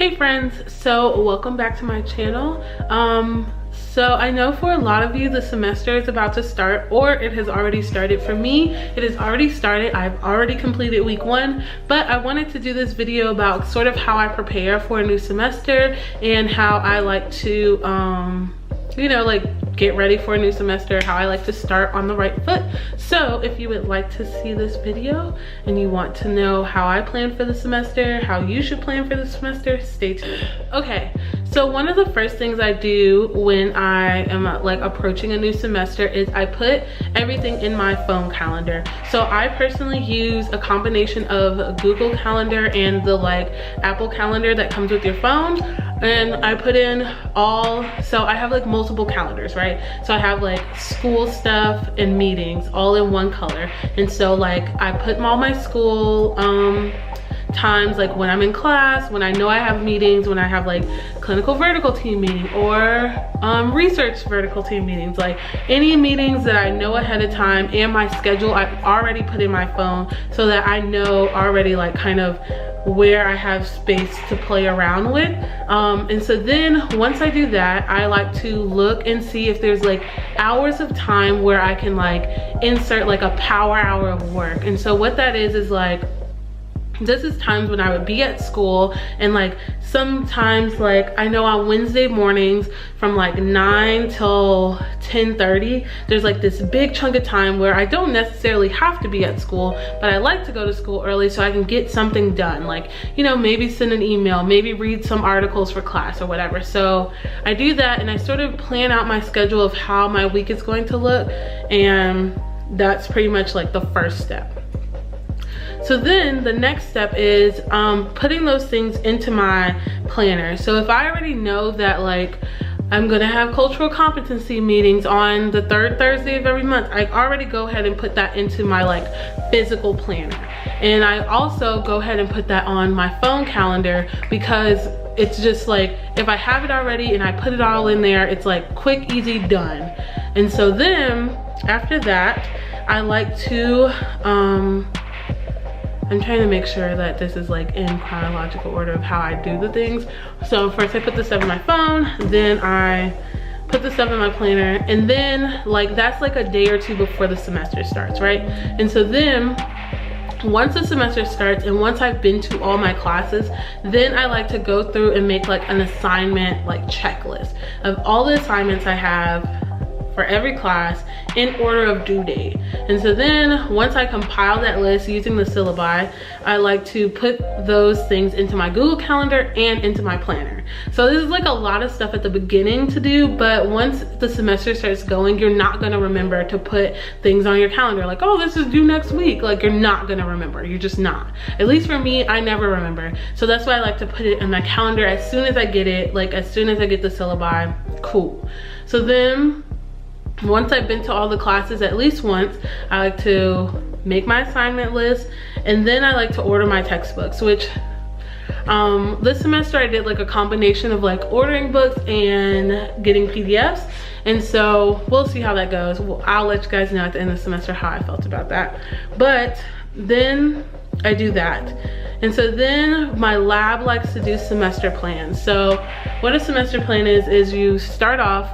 Hey friends, so welcome back to my channel. So I know for a lot of you the semester is about to start, or it has already started. For me, it has already started. I've already completed week 1, but I wanted to do this video about sort of how I prepare for a new semester and how I like to you know, like get ready for a new semester, how I like to start on the right foot. So if you would like to see this video and you want to know how I plan for the semester, how you should plan for the semester, stay tuned. Okay, so one of the first things I do when I am like approaching a new semester is I put everything in my phone calendar. So I personally use a combination of Google Calendar and the like Apple Calendar that comes with your phone. And I put in all, so I have like multiple calendars, right? So I have like school stuff and meetings all in one color. And so like I put all my school times, like when I'm in class, when I know I have meetings, when I have like clinical vertical team meeting or research vertical team meetings, like any meetings that I know ahead of time, and my schedule I've already put in my phone so that I know already like kind of where I have space to play around with. And so then once I do that, I like to look and see if there's like hours of time where I can like insert like a power hour of work. And so what that is like, this is times when I would be at school, and like sometimes like I know on Wednesday mornings from like 9 till 10:30 there's like this big chunk of time where I don't necessarily have to be at school, but I like to go to school early so I can get something done, like, you know, maybe send an email, maybe read some articles for class or whatever. So I do that and I sort of plan out my schedule of how my week is going to look, and that's pretty much like the first step. So then the next step is putting those things into my planner. So if I already know that like I'm gonna have cultural competency meetings on the 3rd Thursday of every month, I already go ahead and put that into my like physical planner. And I also go ahead and put that on my phone calendar, because it's just like if I have it already and I put it all in there, it's like quick, easy, done. And so then after that, I like to I'm trying to make sure that this is like in chronological order of how I do the things. So first I put the stuff in my phone, then I put the stuff in my planner, and then like that's like a day or two before the semester starts, right? And so then once the semester starts and once I've been to all my classes, then I like to go through and make like an assignment like checklist of all the assignments I have for every class in order of due date. And so then once I compile that list using the syllabi, I like to put those things into my Google Calendar and into my planner. So this is like a lot of stuff at the beginning to do, but once the semester starts going, you're not gonna remember to put things on your calendar like, oh, this is due next week. Like, you're not gonna remember, you're just not. At least for me, I never remember. So that's why I like to put it in my calendar as soon as I get it, like as soon as I get the syllabi, cool. So then once I've been to all the classes at least once, I like to make my assignment list, and then I like to order my textbooks, which this semester I did like a combination of like ordering books and getting PDFs. And so we'll see how that goes. Well, I'll let you guys know at the end of the semester how I felt about that. But then I do that. And so then my lab likes to do semester plans. So what a semester plan is you start off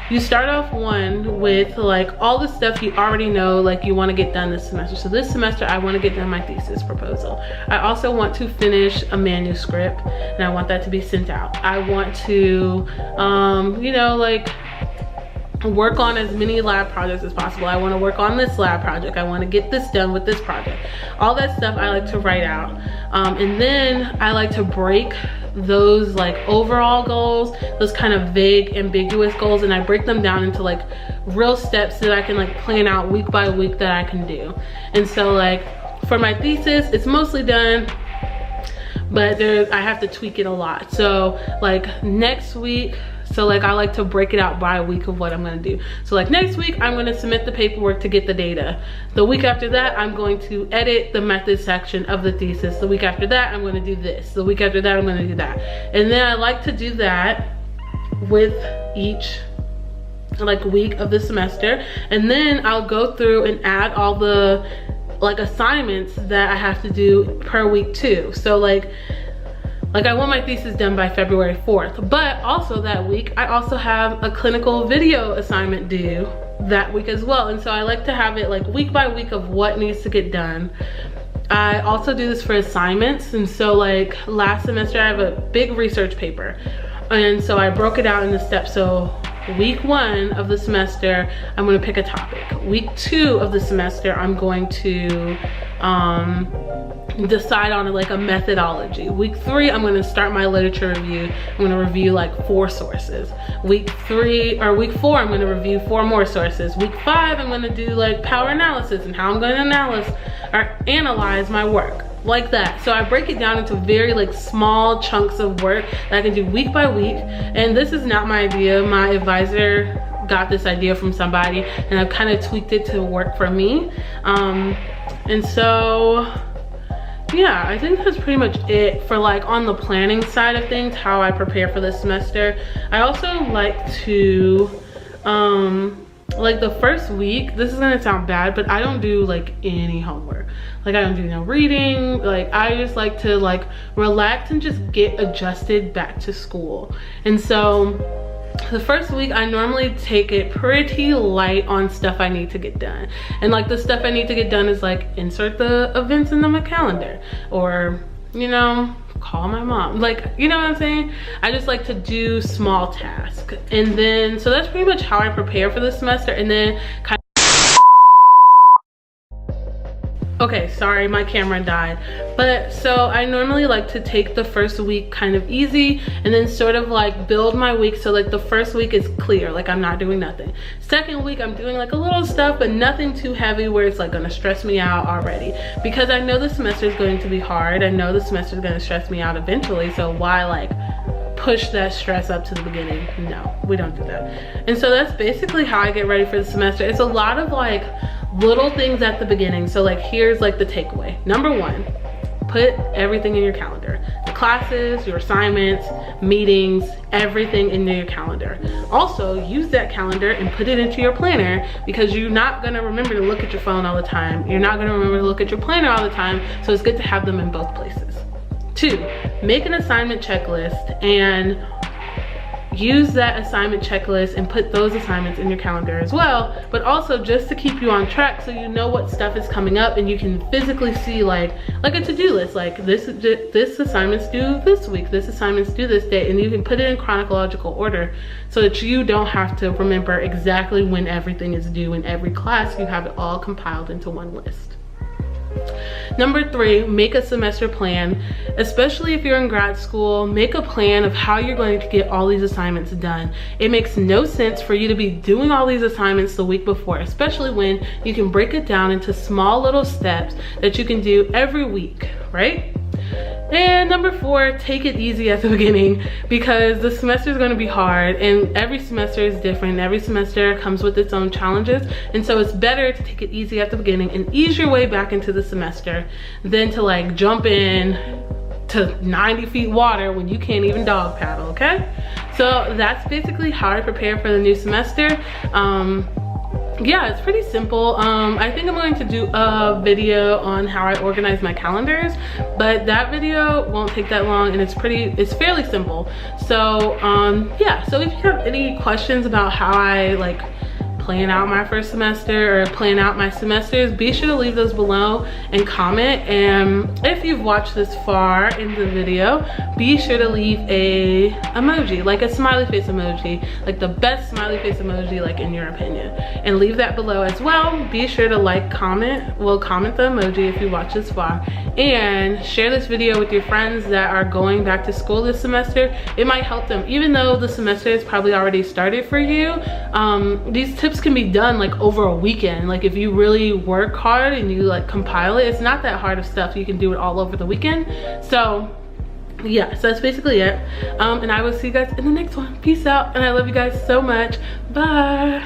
you start off one with like all the stuff you already know like you want to get done this semester. So this semester I want to get done my thesis proposal. I also want to finish a manuscript and I want that to be sent out. I want to you know, like work on as many lab projects as possible. I want to work on this lab project. I want to get this done with this project. All that stuff I like to write out. And then I like to break those like overall goals, those kind of vague, ambiguous goals, and I break them down into like real steps that I can like plan out week by week that I can do. And so like for my thesis, it's mostly done, but I have to tweak it a lot. So like next week, so like I like to break it out by a week of what I'm gonna do. So like next week, I'm gonna submit the paperwork to get the data. The week after that, I'm going to edit the method section of the thesis. The week after that, I'm gonna do this. The week after that, I'm gonna do that. And then I like to do that with each like week of the semester. And then I'll go through and add all the like assignments that I have to do per week too. So like I want my thesis done by February 4th, but also that week I also have a clinical video assignment due that week as well. And so I like to have it like week by week of what needs to get done. I also do this for assignments, and so like last semester I have a big research paper, and so I broke it out into steps. So week 1 of the semester I'm going to pick a topic. Week 2 of the semester I'm going to decide on like a methodology. Week 3 I'm going to start my literature review. I'm going to review like 4 sources. Week 4 I'm going to review 4 more sources. Week 5 I'm going to do like power analysis and how I'm going to analyze my work, like that. So I break it down into very like small chunks of work that I can do week by week. And this is not my idea. My advisor got this idea from somebody, and I've kind of tweaked it to work for me. And so yeah, I think that's pretty much it for like on the planning side of things, how I prepare for this semester. I also like to like the first week, this is gonna sound bad, but I don't do like any homework. Like I don't do no reading. Like I just like to like relax and just get adjusted back to school. And so the first week I normally take it pretty light on stuff I need to get done. And like the stuff I need to get done is like insert the events into my calendar, or you know, call my mom, like, you know what I'm saying? I just like to do small tasks. And then so that's pretty much how I prepare for the semester. And then kind of, okay, sorry, my camera died. But so I normally like to take the first week kind of easy and then sort of like build my week. So like the first week is clear, like I'm not doing nothing. Second week I'm doing like a little stuff, but nothing too heavy where it's like gonna stress me out already, because I know the semester is going to be hard. I know the semester is gonna stress me out eventually, so why like push that stress up to the beginning? No, we don't do that. And so that's basically how I get ready for the semester. It's a lot of like little things at the beginning. So like here's like the takeaway. Number 1, put everything in your calendar. The classes, your assignments, meetings, everything into your calendar. Also use that calendar and put it into your planner, because you're not gonna remember to look at your phone all the time. You're not gonna remember to look at your planner all the time. So it's good to have them in both places. 2, make an assignment checklist and use that assignment checklist and put those assignments in your calendar as well, but also just to keep you on track, so you know what stuff is coming up and you can physically see like a to-do list, like this assignment's due this week, this assignment's due this day, and you can put it in chronological order so that you don't have to remember exactly when everything is due in every class. You have it all compiled into one list. Number 3, make a semester plan. Especially if you're in grad school, make a plan of how you're going to get all these assignments done. It makes no sense for you to be doing all these assignments the week before, especially when you can break it down into small little steps that you can do every week, right? And number 4, take it easy at the beginning, because the semester is going to be hard and every semester is different. Every semester comes with its own challenges, and so it's better to take it easy at the beginning and ease your way back into the semester than to like jump in to 90 feet water when you can't even dog paddle, okay? So that's basically how I prepare for the new semester. Yeah, it's pretty simple. I think I'm going to do a video on how I organize my calendars, but that video won't take that long, and it's fairly simple. So yeah, so if you have any questions about how I like plan out my first semester or plan out my semesters, be sure to leave those below and comment. And if you've watched this far in the video, be sure to leave a emoji, like a smiley face emoji, like the best smiley face emoji, like in your opinion, and leave that below as well. Be sure to like, comment the emoji if you watch this far, and share this video with your friends that are going back to school this semester. It might help them, even though the semester has probably already started for you. These tips can be done like over a weekend. Like if you really work hard and you like compile it, it's not that hard of stuff. You can do it all over the weekend. So yeah, so that's basically it. And I will see you guys in the next one. Peace out, and I love you guys so much. Bye.